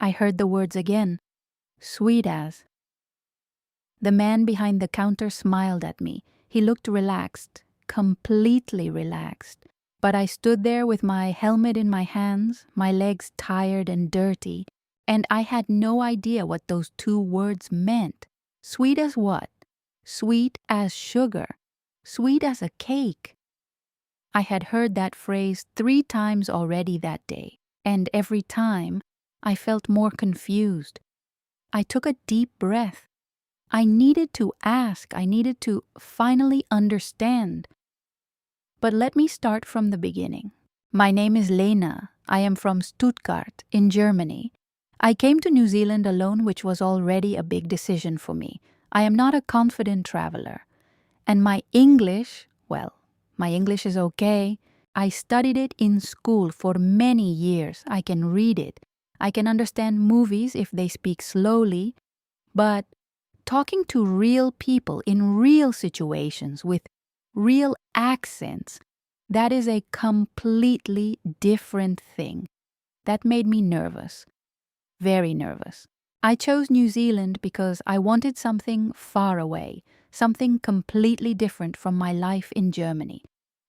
I heard the words again. Sweet as. The man behind the counter smiled at me. He looked relaxed, completely relaxed. But I stood there with my helmet in my hands, my legs tired and dirty, and I had no idea what those two words meant. Sweet as what? Sweet as sugar. Sweet as a cake. I had heard that phrase 3 times already that day, and every time I felt more confused. I took a deep breath. I needed to ask. I needed to finally understand. But let me start from the beginning. My name is Lena. I am from Stuttgart, in Germany. I came to New Zealand alone, which was already a big decision for me. I am not a confident traveler. And my English, well, my English is okay. I studied it in school for many years. I can read it. I can understand movies if they speak slowly. But talking to real people in real situations with real accents, that is a completely different thing. That made me nervous. Very nervous. I chose New Zealand because I wanted something far away, something completely different from my life in Germany.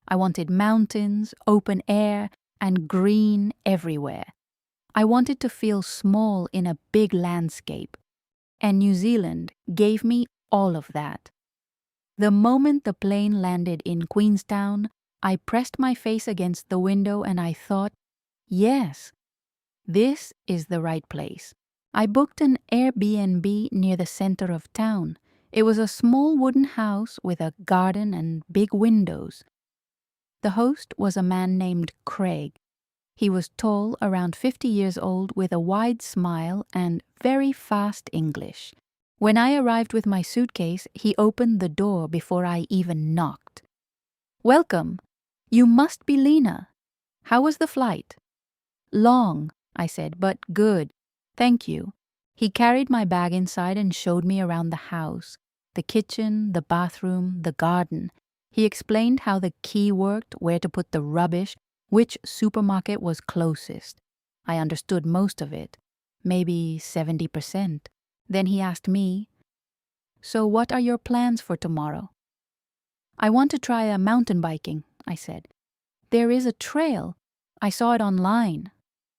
I wanted mountains, open air, and green everywhere. I wanted to feel small in a big landscape. And New Zealand gave me all of that. The moment the plane landed in Queenstown, I pressed my face against the window and I thought, yes, this is the right place. I booked an Airbnb near the center of town. It was a small wooden house with a garden and big windows. The host was a man named Craig. He was tall, around 50 years old, with a wide smile and very fast English. When I arrived with my suitcase, he opened the door before I even knocked. Welcome. You must be Lena. How was the flight? Long, I said, but good. Thank you. He carried my bag inside and showed me around the house, the kitchen, the bathroom, the garden. He explained how the key worked, where to put the rubbish, which supermarket was closest. I understood most of it, maybe 70%. Then he asked me, so what are your plans for tomorrow? I want to try a mountain biking, I said. There is a trail. I saw it online.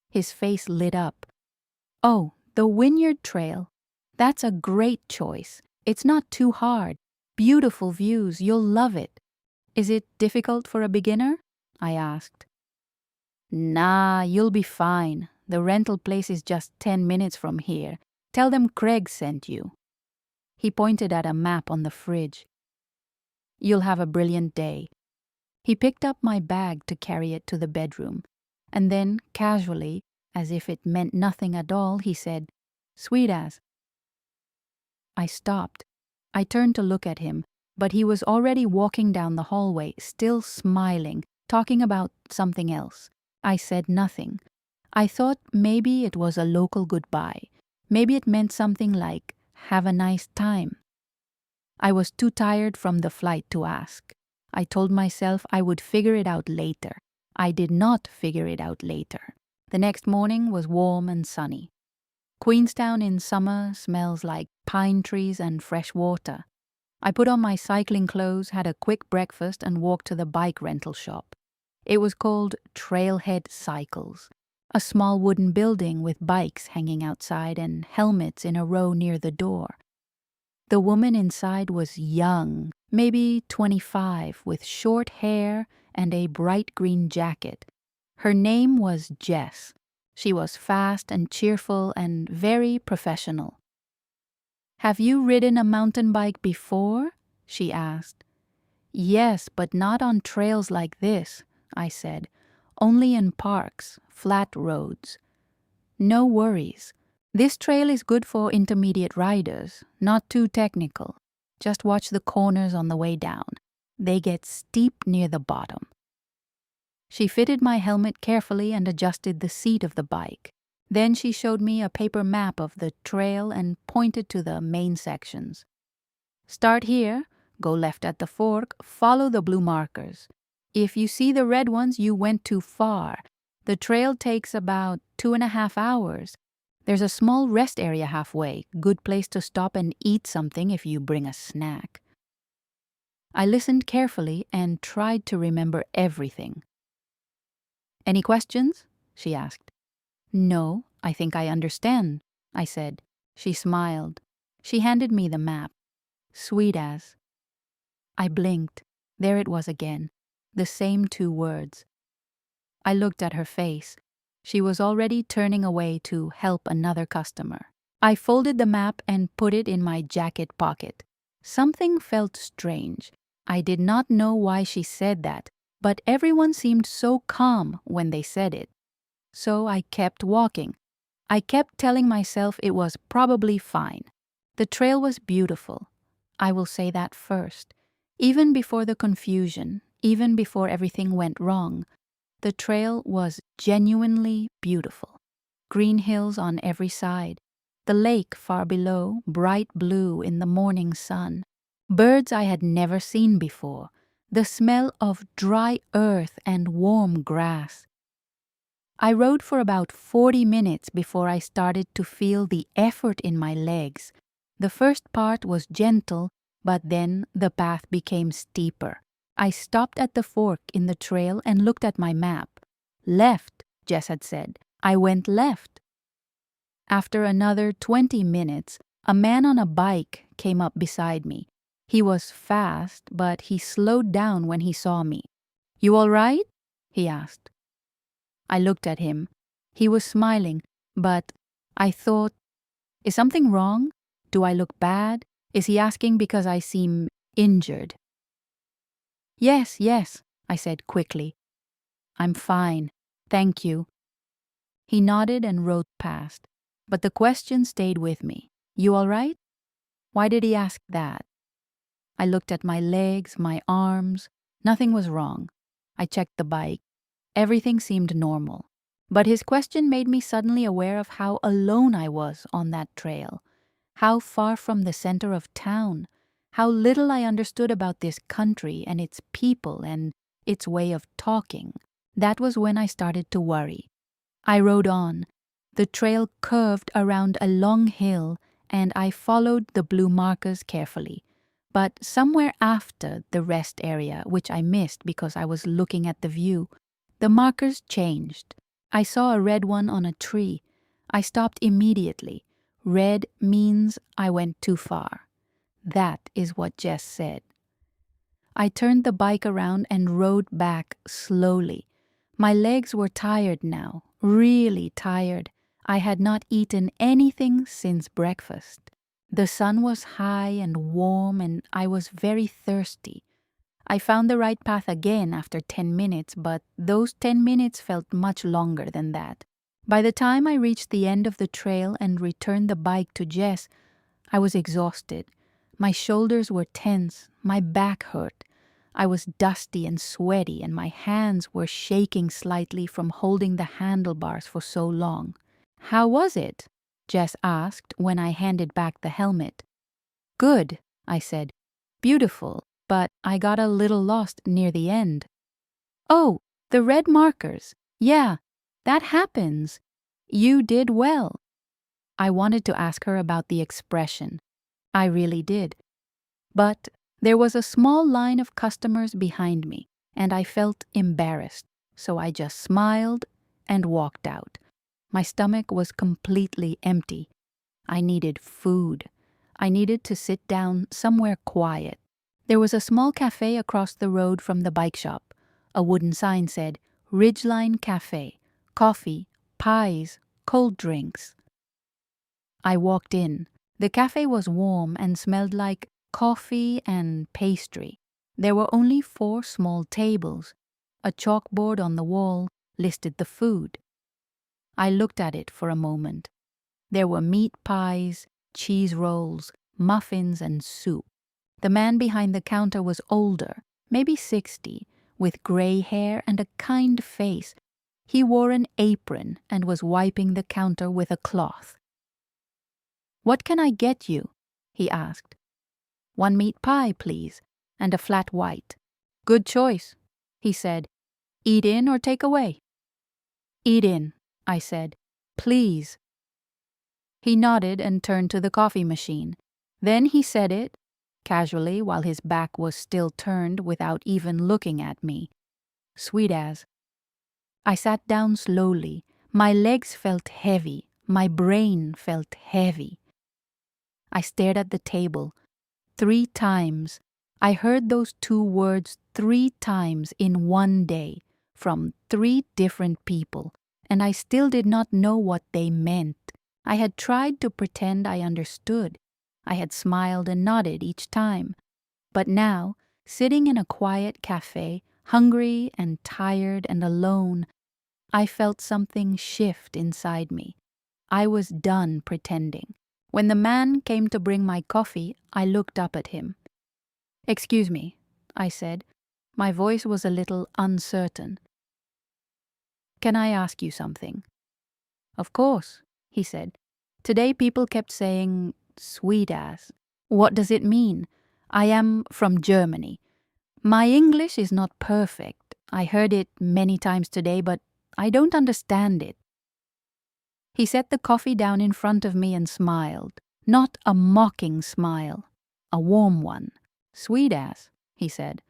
His face lit up. Oh, the Wynyard Trail. That's a great choice. It's not too hard. Beautiful views. You'll love it. Is it difficult for a beginner? I asked. Nah, you'll be fine. The rental place is just 10 minutes from here. Tell them Craig sent you. He pointed at a map on the fridge. You'll have a brilliant day. He picked up my bag to carry it to the bedroom, and then, casually, as if it meant nothing at all, he said, Sweet as. I stopped. I turned to look at him, but he was already walking down the hallway, still smiling, talking about something else. I said nothing. I thought maybe it was a local goodbye. Maybe it meant something like, have a nice time. I was too tired from the flight to ask. I told myself I would figure it out later. I did not figure it out later. The next morning was warm and sunny. Queenstown in summer smells like pine trees and fresh water. I put on my cycling clothes, had a quick breakfast, and walked to the bike rental shop. It was called Trailhead Cycles, a small wooden building with bikes hanging outside and helmets in a row near the door. The woman inside was young, maybe 25, with short hair and a bright green jacket. Her name was Jess. She was fast and cheerful and very professional. Have you ridden a mountain bike before? She asked. Yes, but not on trails like this, I said. Only in parks, flat roads. No worries. This trail is good for intermediate riders, not too technical. Just watch the corners on the way down. They get steep near the bottom. She fitted my helmet carefully and adjusted the seat of the bike. Then she showed me a paper map of the trail and pointed to the main sections. Start here, go left at the fork, follow the blue markers. If you see the red ones, you went too far. The trail takes about 2.5 hours. There's a small rest area halfway, good place to stop and eat something if you bring a snack. I listened carefully and tried to remember everything. Any questions? She asked. No, I think I understand, I said. She smiled. She handed me the map. Sweet as. I blinked. There it was again. The same 2 words. I looked at her face. She was already turning away to help another customer. I folded the map and put it in my jacket pocket. Something felt strange. I did not know why she said that, but everyone seemed so calm when they said it. So I kept walking. I kept telling myself it was probably fine. The trail was beautiful. I will say that first. Even before the confusion, even before everything went wrong, the trail was genuinely beautiful. Green hills on every side. The lake far below, bright blue in the morning sun. Birds I had never seen before. The smell of dry earth and warm grass. I rode for about 40 minutes before I started to feel the effort in my legs. The first part was gentle, but then the path became steeper. I stopped at the fork in the trail and looked at my map. Left, Jess had said. I went left. After another 20 minutes, a man on a bike came up beside me. He was fast, but he slowed down when he saw me. You all right? He asked. I looked at him. He was smiling, but I thought, is something wrong? Do I look bad? Is he asking because I seem injured? Yes, I said quickly. I'm fine, thank you. He nodded and rode past, but the question stayed with me. You all right? Why did he ask that? I looked at my legs, my arms. Nothing was wrong. I checked the bike. Everything seemed normal. But his question made me suddenly aware of how alone I was on that trail, how far from the center of town, how little I understood about this country and its people and its way of talking. That was when I started to worry. I rode on. The trail curved around a long hill, and I followed the blue markers carefully. But somewhere after the rest area, which I missed because I was looking at the view, the markers changed. I saw a red one on a tree. I stopped immediately. Red means I went too far. That is what Jess said. I turned the bike around and rode back slowly. My legs were tired now, really tired. I had not eaten anything since breakfast. The sun was high and warm, and I was very thirsty. I found the right path again after 10 minutes, but those 10 minutes felt much longer than that. By the time I reached the end of the trail and returned the bike to Jess, I was exhausted. My shoulders were tense, my back hurt. I was dusty and sweaty, and my hands were shaking slightly from holding the handlebars for so long. How was it? Jess asked when I handed back the helmet. Good, I said. Beautiful, but I got a little lost near the end. Oh, the red markers. Yeah, that happens. You did well. I wanted to ask her about the expression. I really did. But there was a small line of customers behind me, and I felt embarrassed, so I just smiled and walked out. My stomach was completely empty. I needed food. I needed to sit down somewhere quiet. There was a small café across the road from the bike shop. A wooden sign said, Ridgeline Cafe, coffee, pies, cold drinks. I walked in. The cafe was warm and smelled like coffee and pastry. There were only 4 small tables. A chalkboard on the wall listed the food. I looked at it for a moment. There were meat pies, cheese rolls, muffins, and soup. The man behind the counter was older, maybe 60, with gray hair and a kind face. He wore an apron and was wiping the counter with a cloth. What can I get you? He asked. 1 meat pie, please, and a flat white. Good choice, he said. Eat in or take away? Eat in, I said. Please. He nodded and turned to the coffee machine. Then he said it, casually while his back was still turned without even looking at me. Sweet as. I sat down slowly. My legs felt heavy. My brain felt heavy. I stared at the table. 3 times. I heard those 2 words 3 times in one day from 3 different people, and I still did not know what they meant. I had tried to pretend I understood. I had smiled and nodded each time. But now, sitting in a quiet café, hungry and tired and alone, I felt something shift inside me. I was done pretending. When the man came to bring my coffee, I looked up at him. "Excuse me," I said. My voice was a little uncertain. "Can I ask you something?" "Of course," he said. "Today people kept saying, 'sweet ass.' What does it mean? I am from Germany. My English is not perfect. I heard it many times today, but I don't understand it." He set the coffee down in front of me and smiled. Not a mocking smile, a warm one. "Sweet ass," he said.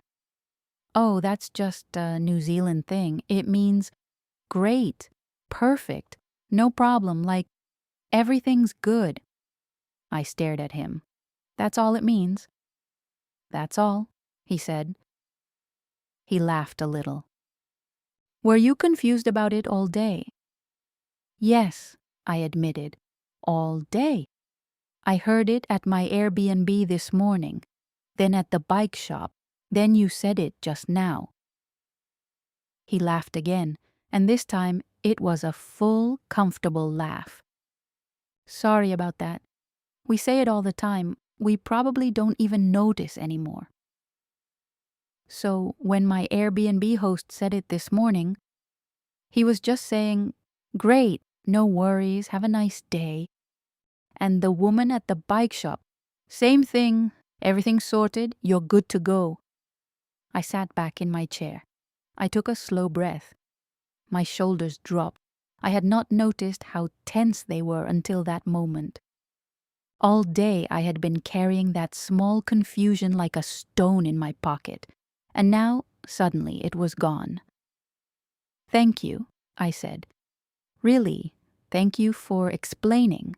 "Oh, that's just a New Zealand thing. It means great, perfect, no problem, like everything's good." I stared at him. "That's all it means." "That's all," he said. He laughed a little. "Were you confused about it all day?" "Yes," I admitted. "All day. I heard it at my Airbnb this morning, then at the bike shop, then you said it just now." He laughed again, and this time it was a full, comfortable laugh. "Sorry about that. We say it all the time. We probably don't even notice anymore." So when my Airbnb host said it this morning, he was just saying, "Great, no worries, have a nice day." And the woman at the bike shop, "Same thing, everything's sorted, you're good to go." I sat back in my chair. I took a slow breath. My shoulders dropped. I had not noticed how tense they were until that moment. All day I had been carrying that small confusion like a stone in my pocket, and now, suddenly, it was gone. "Thank you," I said. "Really, thank you for explaining."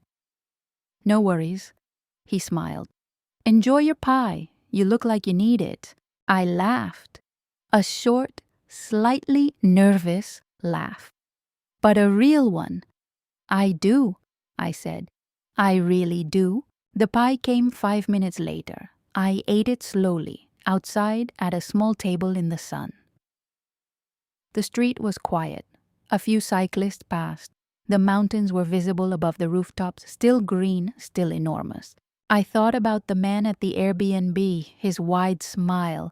"No worries," he smiled. "Enjoy your pie. You look like you need it." I laughed. A short, slightly nervous laugh. But a real one. "I do," I said. "I really do." The pie came 5 minutes later. I ate it slowly, outside at a small table in the sun. The street was quiet. A few cyclists passed. The mountains were visible above the rooftops, still green, still enormous. I thought about the man at the Airbnb, his wide smile.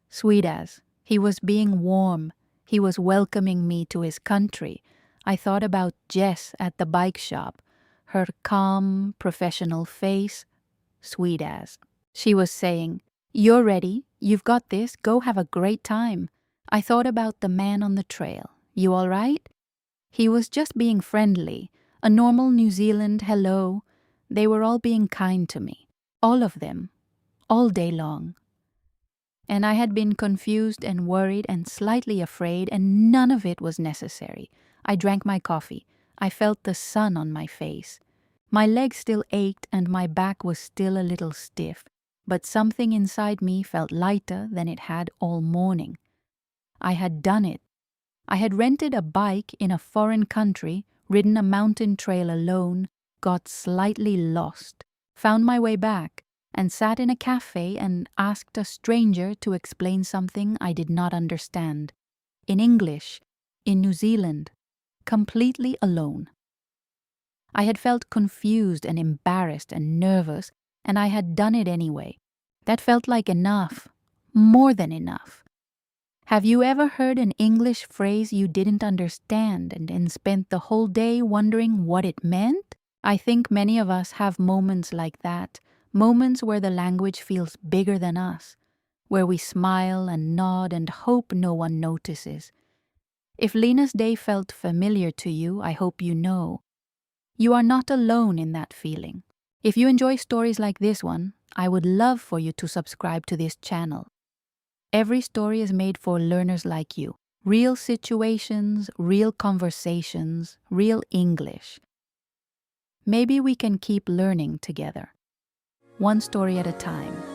Sweet as. He was being warm. He was welcoming me to his country. I thought about Jess at the bike shop. Her calm, professional face. Sweet as. She was saying, "You're ready. You've got this. Go have a great time." I thought about the man on the trail. "You all right?" He was just being friendly, a normal New Zealand hello. They were all being kind to me, all of them, all day long. And I had been confused and worried and slightly afraid, and none of it was necessary. I drank my coffee. I felt the sun on my face. My legs still ached and my back was still a little stiff, but something inside me felt lighter than it had all morning. I had done it. I had rented a bike in a foreign country, ridden a mountain trail alone, got slightly lost, found my way back, and sat in a cafe and asked a stranger to explain something I did not understand. In English, in New Zealand, completely alone. I had felt confused and embarrassed and nervous, and I had done it anyway. That felt like enough, more than enough. Have you ever heard an English phrase you didn't understand and then spent the whole day wondering what it meant? I think many of us have moments like that, moments where the language feels bigger than us, where we smile and nod and hope no one notices. If Lena's day felt familiar to you, I hope you know. You are not alone in that feeling. If you enjoy stories like this one, I would love for you to subscribe to this channel. Every story is made for learners like you. Real situations, real conversations, real English. Maybe we can keep learning together. One story at a time.